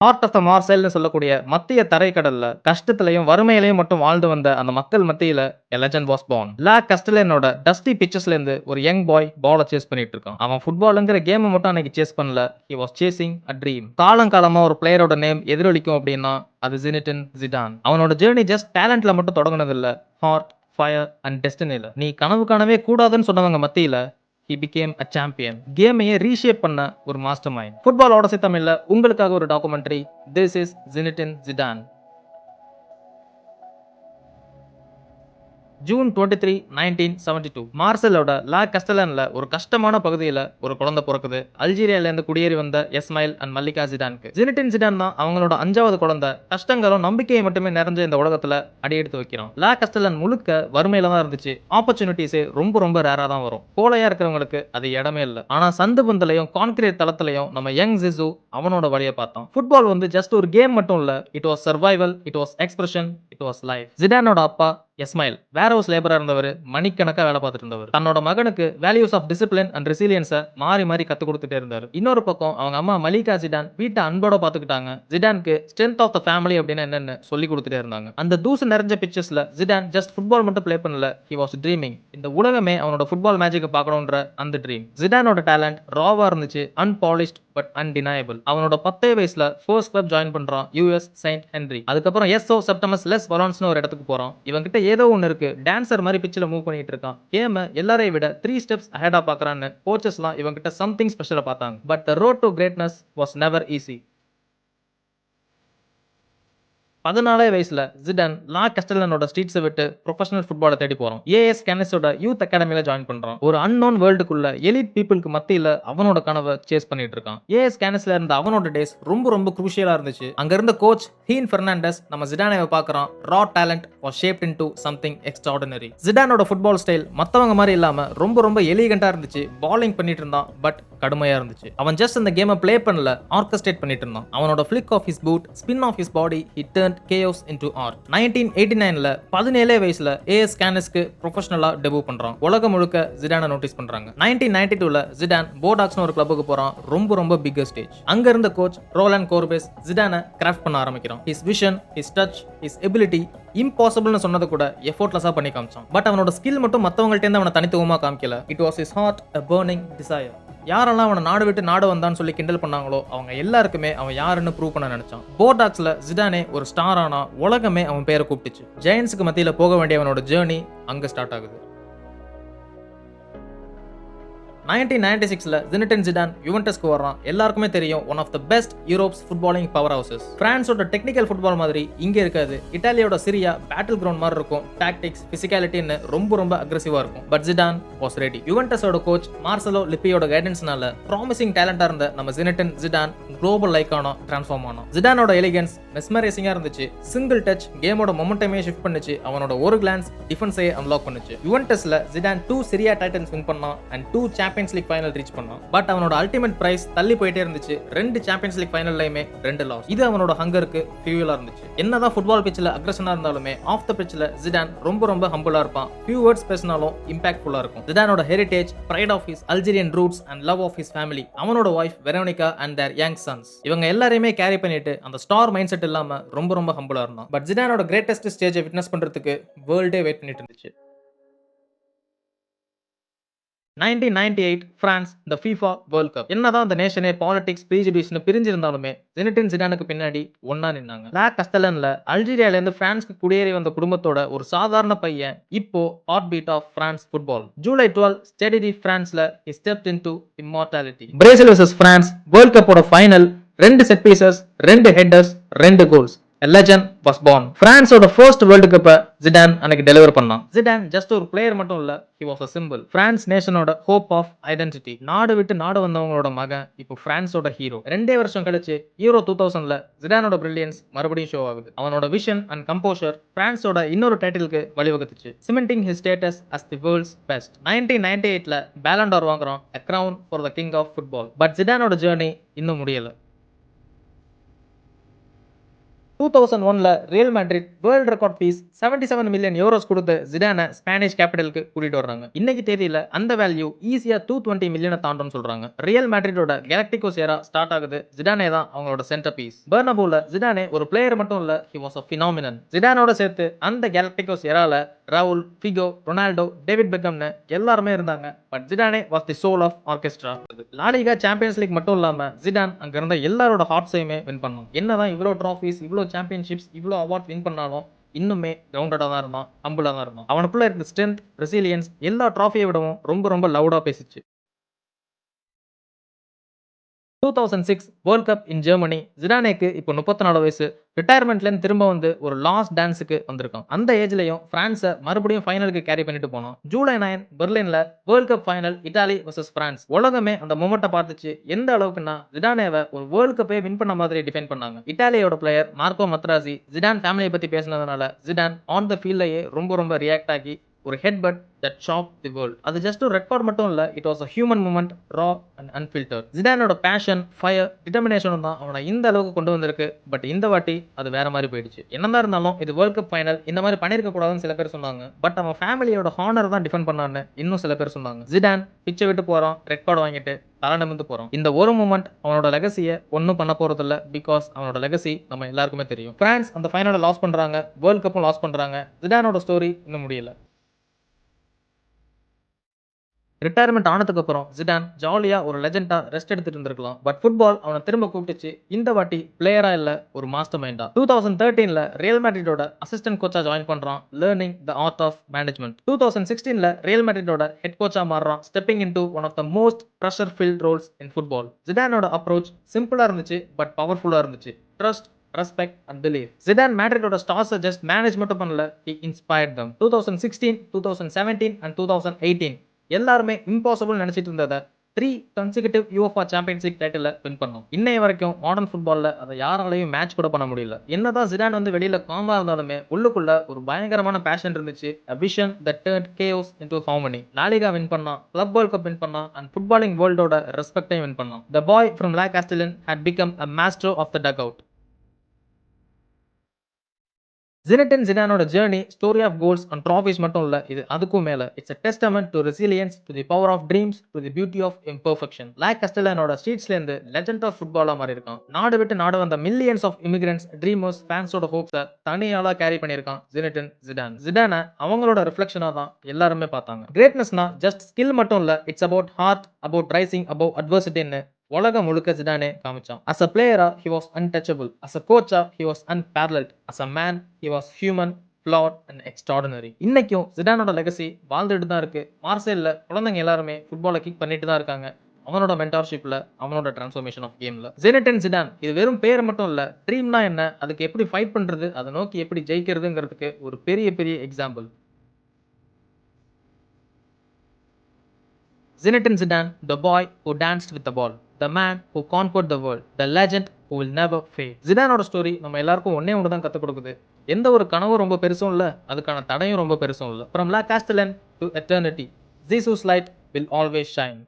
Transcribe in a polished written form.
Heart of the மார்செல்னு சொல்லக்கூடிய மத்திய தரைக்கடல்ல கஷ்டத்திலயும், வறுமையிலயும் மட்டும் வாழ்ந்து வந்த அந்த மக்கள் மத்தியில a legend was born. La கஸ்டலேனோட டஸ்டி பிட்சஸ்ல இருந்து ஒரு யங் பாய் பால சேஸ் பண்ணிட்டு இருக்கான். அவன் ஃபுட்பால்ங்கிற கேம மட்டும் அன்னைக்கு சேஸ் பண்ணல. He was chasing a dream. காலங்காலமா ஒரு பிளேயரோட நேம் எதிரொலிக்கும் அப்படின்னா அது ஜினெடின் ஜிடான். அவனோட ஜர்னி ஜஸ்ட் டேலண்ட்ல மட்டும் தொடங்குனது இல்ல. ஹார்ட், ஃபயர் அண்ட் டெஸ்டினில. நீ கனவு காணவே கூடாதுன்னு சொன்னவங்க மத்தியில he became a champion. கேமையே ரீஷேப் பண்ண ஒரு மாஸ்டர் மைண்ட். ஃபுட்பால் ஓடசி தமிழ்ல உங்களுக்காக ஒரு documentary. This is Zinedine Zidane. June 23, 1972 மார்செலோட லா கஸ்டலன்ல ஒரு கஷ்டமான பகுதியில ஒரு குழந்தை பிறக்குது. அல்ஜீரியால இருந்து குடியேறி வந்த எஸ்மைல் அண்ட் மல்லிகா ஜிடானுக்கு. ஜினெடின் ஜிடான் தான் அவங்களோட 5வது குழந்தை. கஷ்டங்களும் நம்பிக்கையை மட்டுமே நிறைஞ்ச இந்த உலகத்துல அடியெடுத்து வைக்கிறான். லா கஸ்டலன் முழுக்க வறுமையில தான் இருந்துச்சு. ஆப்பர்ச்சுனிட்டிஸே ரொம்ப ரொம்ப ரேரா தான் வரும். கோழையா இருக்கிறவங்களுக்கு அது இடமே இல்ல. ஆனா சந்து பந்தலையும் கான்கிரீட் தளத்திலையும் நம்ம யங் ஜிசு அவனோட வழியை பார்த்தான். ஃபுட்பால் வந்து ஜஸ்ட் ஒரு கேம் மட்டும் இல்ல. It was survival, it was expression, it was life. ஜிடானோட அப்பா எஸ்மைல் வேர் ஹவுஸ் லேபரா இருந்தவர். மணிக்கணக்கா வேலை பார்த்துட்டு இருந்தவர். தன்னோட மகனுக்கு வேல்யூஸ் ஆஃப் டிசிப்ளின் அண்ட் ரெசிலியன்ஸை மாறி மாறி கத்து கொடுத்துட்டே இருந்தாரு. இன்னொரு பக்கம் அவங்க அம்மா மலிகா ஜிடான் வீட்டை அன்போட பாத்துக்கிட்டாங்க. ஜிடானுக்கு ஸ்ட்ரென்த் ஆஃப் த ஃபேமிலி அப்படின்னு என்னன்னு சொல்லி கொடுத்துட்டே இருந்தாங்க. அந்த தூசு நிறைஞ்ச பிக்சர்ஸ்ல ஜிடான் ஜஸ்ட் ஃபுட்பால் மட்டும் ப்ளே பண்ணல. He was dreaming. இந்த உலகமே அவனோட ஃபுட்பால் மேஜிக்கை பார்க்கணுன்ற அந்த ட்ரீம். ஜிடானோட டேலண்ட் ராவா இருந்துச்சு. Unpolished but அன்டினையபிள். அவனோட 10 வயசுல ஃபர்ஸ்ட் கிளப் ஜாயின் பண்றான். US Saint Henry. அதுக்கப்புறம் எஸ்ஓ செப்டமஸ் லெஸ் வலான்ஸ்னு ஒரு இடத்துக்கு போறான். இவன்கிட்ட ஏதோ ஒன்னு இருக்கு. டான்சர் மாதிரி பிச்சில் மூவ் பண்ணிட்டு இருக்கான். கேம எல்லாரையும் விட 3 ஸ்டெப்ஸ் அஹெடா பாக்குறான்னு கோச்சஸ்லாம் இவன்கிட்ட சம்திங் ஸ்பெஷலா பார்த்தாங்க. But the road to greatness was never easy. 14 வயசுல ஜிடான் லா கஸ்டலனோட ஸ்ட்ரீட்ஸை விட்டு ப்ரொஃபஷனல் ஃபுட்பாலை தேடி போறான். ஏஎஸ் கேனஸோட யூத் அகாடமில ஜாயின் பண்றான். ஒரு அன்னோன் வேர்ல்டுக்குள்ள எலிட் பீப்புளுக்கு மத்தியில அவனோட கனவை சேஸ் பண்ணிட்டு இருக்கான். ஏஎஸ் கேனஸ்ல இருந்த அவனோட டேஸ் ரொம்ப ரொம்ப குரூஷியலா இருந்துச்சு. அங்க இருந்த கோச் ஹீன் பெர்னாண்டஸ் நம்ம ஜிடானை பார்க்கறான். Raw talent was shaped into something extraordinary. ஜிடானோட ஃபுட்பால் ஸ்டைல் மத்தவங்க மாதிரி இல்லாம ரொம்ப ரொம்ப எலிகண்டா இருந்துச்சு. பாலிங் பண்ணிட்டு இருந்தான். பட் கடுமையா இருந்துச்சு. அவன் ஜஸ்ட் அந்த கேமை ப்ளே பண்ணல, ஆர்கெஸ்ட்ரேட் பண்ணிட்டு இருந்தான். அவனோட flick of his boot, spin of his body, he turned chaos into art. 1989ல 17 வயசுல ஏஎஸ் கேனஸ்க்கு ப்ரொஃபஷனலா டெபியூ பண்றான். உலகம் முழுக்க ஜிடானை நோட்டீஸ் பண்றாங்க. 1992ல ஜிடான் போர்டாக்ஸ்னு ஒரு கிளப்புக்கு போறான். ரொம்ப ரொம்ப பிக்கர் ஸ்டேஜ். அங்க இருந்த கோச் ரோலாண்ட் கோர்பெஸ் ஜிடானை கிராஃப்ட் பண்ண ஆரம்பிக்கிறான். His vision, his touch, his ability இம்பாசிபிள்னு சொன்னது கூட எஃபோர்ட்லெஸ்ஸா பண்ணி காமிச்சான். பட் அவனோட ஸ்கில் மட்டும் மத்தவங்கள்ட்ட இருந்து அவனை தனித்துவமா காமிக்கல. It was his heart, a burning desire. யாரெல்லாம் அவனை நாடு விட்டு நாடு வந்தான்னு சொல்லி கிண்டல் பண்ணாங்களோ அவங்க எல்லாருக்குமே அவன் யாருன்னு ப்ரூவ் பண்ண நினைச்சான். போர்டாக்ஸ்ல ஜிடானே ஒரு ஸ்டார் ஆனா உலகமே அவன் பேரை கூப்பிட்டுச்சு. ஜெயன்ஸுக்கு மத்தியில போக வேண்டிய அவனோட ஜேர்னி அங்க ஸ்டார்ட் ஆகுது. 1996ல ஜினெடின் ஜிடான் யுவென்டஸ்க்கு வர்றான். எல்லாருக்குமே தெரியும் one of the best Europe's footballing powerhouses. பிரான்ஸோட டெக்னிக்கல் ஃபுட்பால் மாதிரி இங்க இருக்காது. இட்டாலியோட சிரியா பேட்டில் கிரவுண்ட் மாதிரி இருக்கும். டாக்டிக்ஸ், பிசிக்காலிட்டின்னு ரொம்ப ரொம்ப அக்ரெசிவா இருக்கும். But Zidane was ready. யுவென்டஸோட கோச் மார்செலோ லிப்பியோட கைடன்ஸ்னால ப்ராமிசிங் டேலண்டா இருந்த நம்ம ஜினெடின் ஜிடான் குளோபல் ஐகானா டிரான்ஸ்ஃபார்ம் ஆனான். ஜிடானோட எலிகன்ஸ் மெஸ்மரைசிங்கா இருந்துச்சு. சிங்கிள் டச் கேமோட மொமெண்டமே ஷிஃப்ட் பண்ணுச்சு. அவனோட ஒரு கிளான்ஸ் டிஃபென்ஸை அன்லாக் பண்ணுச்சு. யுவென்டஸ்ல ஜிடான் 2 சிரியா டைட்டன்ஸ் வின் பண்ணான் and 2 Champions League final reach பண்ணான். பட் அவனோட அல்டிமேட் பிரைஸ் தள்ளி போயிட்டே இருந்துச்சு. 2 சாம்பியன்ஸ் லீக் ஃபைனல்லையுமே 2 லாஸ். இது அவனோட ஹங்கருக்கு ஃபியூயலா இருந்துச்சு. என்னதான் ஃபுட்பால் பிட்ச்ல அக்ரெஷனா இருந்தாலுமே ஆஃப் த பிட்ச்ல ஜிடான் ரொம்ப ரொம்ப ஹம்பிளா இருப்பான். ஃபியூ வேர்ட்ஸ் பேசினாலும் இம்பாக்ட்ஃபுல்லா இருக்கும். ஜிடானோட heritage, pride of his Algerian roots and love of his family. அவனோட wife Veronica and their young sons. இவங்க எல்லாரையுமே கேரி பண்ணிட்டு அந்த ஸ்டார் மைண்ட் செட் இல்லாம ரொம்ப ரொம்ப ஹம்பிளா இருந்தான். பட் ஜிடானோட கிரேட்டஸ்ட் ஸ்டேஜை விட்னஸ் பண்றதுக்கு வேர்ல்டே வெயிட் பண்ணிட்டு இருந்துச்சு. 1998 பிரான்ஸ் த FIFA வேர்ல்ட் கப். என்னதான் அந்த நேஷனே பாலிடிக்ஸ் ப்ரீஜுடியூஸ்னு பிரிஞ்சிருந்தாலுமே ஜினெடின் ஜிடானுக்கு பின்னாடி ஒண்ணா நின்னாங்க. லா கஸ்டலன்ல அல்ஜீரியால இருந்து பிரான்ஸ்க்கு குடியேறி வந்த குடும்பத்தோட ஒரு சாதாரண பையன் இப்போ heartbeat of France football. July 12 ஸ்டெடி பிரான்ஸ்ல he stepped into immortality. Brazil vs France world கப்போட final. 2 set pieces, 2 headers, 2 goals. A legend was born. பிரான்ஸோட ஃபர்ஸ்ட் வேர்ல்ட் கப்பை ஜிடான் அன்னைக்கு டெலிவர் பண்ணான். ஜிடான் ஜஸ்ட் ஒரு பிளேயர் மட்டும் இல்ல, he was a symbol. France நேஷனோட ஹோப் ஆஃப் ஐடென்டிட்டி. நாடு விட்டு நாடு வந்தவங்களோட மகன் இப்போ பிரான்ஸோட ஹீரோ. 2 வருஷம் கழிச்சு யூரோ 2000ல ஜிடானோட பிரில்லியன்ஸ் மறுபடியும் ஷோ ஆகுது. அவனோட விஷன் அண்ட் கம்போஷர் பிரான்ஸோட இன்னொரு டைட்டிலுக்கு வழிவகுத்துச்சு. Cementing his status as the world's best. 1998ல பேலன் d'Or வாங்குறான், a crown for the king of football. But ஜிடானோட ஜர்னி இன்னும் முடியல. 2001ல Real Madrid world record fees 77 million euros கொடுத்து ஜிடானை ஸ்பானிஷ் கேபிட்டலுக்கு கூட்டிட்டு வர்றாங்க. இன்னைக்கு தேதியில அந்த வேல்யூ ஈஸியா 220 மில்லியனை தாண்டும்னு சொல்றாங்க. ரியல் மேட்ரிடோட கேலக்டிகோஸ் ஏரா ஸ்டார்ட் ஆகுது. ஜிடானே தான் அவங்களோட சென்டர் பீஸ். பெர்னபூல ஜிடானே ஒரு பிளேயர் மட்டும் இல்ல, ஹி வாஸ் a phenomenon. ஜிடானோட சேர்த்து அந்த கேலக்டிகோஸ் ஏரால ரவுல், ஃபிகோ, ரொனால்டோ, டேவிட் பெக்கம்னு எல்லாருமே இருந்தாங்க. பட் ஜிடானே was the soul of orchestra. La Liga, Champions League மட்டும் இல்லாம ஜிடான் அங்க இருந்த எல்லாரோட ஹார்ட்ஸையுமே வின் பண்ணான். என்னதான் இவ்வளோ ட்ராஃபிஸ், இவ்வளோ சாம்பியன்ஷிப்ஸ், இவ்வளோ அவார்ட் வின் பண்ணாலும் இன்னுமே கிரவுண்டடா தான் இருந்தான், ஹம்பிளா தான் இருந்தான். அவனுக்குள்ள இருக்க ஸ்ட்ரென்த், ரெசிலியன்ஸ் எல்லா ட்ராஃபியை விடவும் ரொம்ப ரொம்ப லவுடா பேசிச்சு. 2006 வேர்ல்ட் கப் இன் ஜெர்மனி. ஜிடானேக்கு இப்போ 34 வயசு. ரிட்டையர்மெண்ட்லேருந்து திரும்ப வந்து ஒரு லாஸ்ட் டான்ஸுக்கு வந்திருக்கான். அந்த ஏஜ்லயும் பிரான்ஸை மறுபடியும் ஃபைனலுக்கு கேரி பண்ணிட்டு போனோம். ஜூலை 9 பெர்லின்ல world cup final Italy vs France. உலகமே அந்த மொமெண்ட்டை பார்த்துச்சு. எந்த அளவுக்குன்னா ஜிடானேவை ஒரு வேர்ல்ட் கப்பே வின் பண்ண மாதிரி டிஃபைன் பண்ணாங்க. இட்டாலியோட பிளேயர் மார்க்கோ மத்ராசி ஜிடான் ஃபேமிலியை பத்தி பேசினதுனால ஜிடான் ஆன் த ஃபீல்ட்லயே ரொம்ப ரொம்ப ரியாக்ட் ஆகி ஒரு headbutt that shock the world. அது ஜஸ்ட் ஒரு ரெக்கார்ட் மட்டும் இல்ல, it was a human moment, raw and unfiltered. ஜிடானோட பேஷன், ஃபயர், டிட்டர்மினேஷனும் தான் அவனை இந்த அளவுக்கு கொண்டு வந்திருக்கு. பட் இந்த வாட்டி அது வேற மாதிரி போயிடுச்சு. என்னதான் இருந்தாலும் இது வேர்ல்ட் கப் ஃபைனல், இந்த மாதிரி பண்ணிருக்க கூடாதுன்னு சில பேர் சொன்னாங்க. பட் அவன் ஃபேமிலியோட ஹானர் தான் டிஃபெண்ட் பண்ணான்னு இன்னும் சில பேர் சொன்னாங்க. ஜிடான் பிச்சை விட்டு போறான், ரெட் கார்டு வாங்கிட்டு தலை நிமிர்ந்து போறான். இந்த ஒரு மூமெண்ட் அவனோட லெகசியை ஒன்றும் பண்ண போறது இல்ல. பிகாஸ் அவனோட லெகசி நம்ம எல்லாருக்குமே தெரியும். பிரான்ஸ் அந்த ஃபைனலை லாஸ் பண்றாங்க, வேர்ல்ட் கப்பும் லாஸ் பண்றாங்க. ஜிடானோட ஸ்டோரி இன்னும் முடியல. ரிட்டையர்மெண்ட் ஆனதுக்கு அப்புறம் ஜிடான் ஜாலியா ஒரு லெஜெண்டா ரெஸ்ட் எடுத்துட்டு இருந்திருக்கலாம். பட் ஃபுட்பால் அவனை திரும்ப கூப்பிட்டுச்சு. இந்த வாட்டி பிளேயரா இல்ல, ஒரு மாஸ்டர் மைண்டா. 2013ல ரியல் மேட்ரிடோட அசிஸ்டன்ட் கோச்சா ஜாயின் பண்றான், learning the art of management. 2016ல ரியல் மேட்ரிடோட ஹெட் கோச்சா மாறுறான், stepping into one of the most pressure filled roles in football. ஜிடானோட அப்ரோச் சிம்பிளா இருந்துச்சு, பட் பவர்ஃபுல்லா இருந்துச்சு. Trust, respect and believe. Zidane மேட்ரிடோட ஸ்டார்ஸை ஜஸ்ட் மேனேஜ் மட்டும் பண்ணல, ஹி இன்ஸ்பயர்ட் தம். 2016, 2017 அண்ட் 2018 எல்லாருமே இம்பாசிபிள் நினைச்சிட்டு இருந்ததை 3 consecutive UEFA Champions League title win பண்ணோம். இன்னைய வரைக்கும் மாடர்ன் ஃபுட்பால்ல அதை யாராலையும் மேட்ச் கூட பண்ண முடியல. என்னதான் ஜிடான் வந்து வெளியில காமா இருந்தாலுமே உள்ளுக்குள்ள ஒரு பயங்கரமான பேஷன் இருந்துச்சு. a vision that turned chaos into harmony. Law லிகா win பண்ணான், கிளப் வேர்ல்ட் கப் வின் பண்ணான் அண்ட் ஃபுட்பாலிங் வேர்ல்டோட ரெஸ்பெக்டையும் வின் பண்ணான். the boy from La Castellan had become a master of the dugout. Zinedine ஜிடானோட journey story of goals and trophies மட்டும் இல்ல, இது அதுக்கும் மேல. It's a testament to resilience, to the power of dreams, to the beauty of imperfection. லா கஸ்டெலானோட ஸ்ட்ரீட்ஸ்ல இருந்து legend of ஃபுட்பாலா மாறி இருக்கான். நாடு விட்டு நாடு வந்த மில்லியன்ஸ் ஆஃப் இமிகிரண்ட்ஸ், ட்ரீமர்ஸ், ஃபேன்ஸோட ஹோப்ஸை தனியாளா கேரி பண்ணியிருக்கான் ஜினெடின் ஜிடான். ஜிடானை அவங்களோட ரிஃப்ளெக்ஷனா தான் எல்லாருமே பார்த்தாங்க. கிரேட்னஸ்னா ஜஸ்ட் ஸ்கில் மட்டும் இல்ல, it's about heart, about rising above adversityன்னு உலகம் முழுக்க ஜிடானே காமிச்சான். as a player he was untouchable, as a coach he was unparalleled, as a man he was human, flawed and extraordinary. இன்னைக்கும் ஜிடானோட லெகசி வாழ்ந்துட்டு தான் இருக்கு. மார்சேல்ல குழந்தைங்க எல்லாருமே ஃபுட்பாலை கிக் பண்ணிட்டு தான் இருக்காங்க. அவனோட மென்டார்ஷிப்ல, அவனோட டிரான்ஸ்ஃபர்மேஷன் ஆஃப் கேம்ல. ஜினெடின் ஜிடான் இது வெறும் பேர் மட்டும் இல்ல, ட்ரீம்னா என்ன, அதுக்கு எப்படி ஃபைட் பண்றது, அதை நோக்கி எப்படி ஜெயிக்கிறதுங்கிறதுக்கு ஒரு பெரிய பெரிய example. Zinedine Zidane, the boy who danced with the ball, the man who conquered the world, the legend who will never fade. ஜிடானோட ஸ்டோரி நம்ம எல்லாருக்கும் ஒன்னே ஒன்று தான் கற்றுக் கொடுக்குது. எந்த ஒரு கனவும் ரொம்ப பெருசும் இல்லை, அதுக்கான தடையும் ரொம்ப பெருசும் இல்லை. From La Castellan to eternity, Jesus' light will always shine.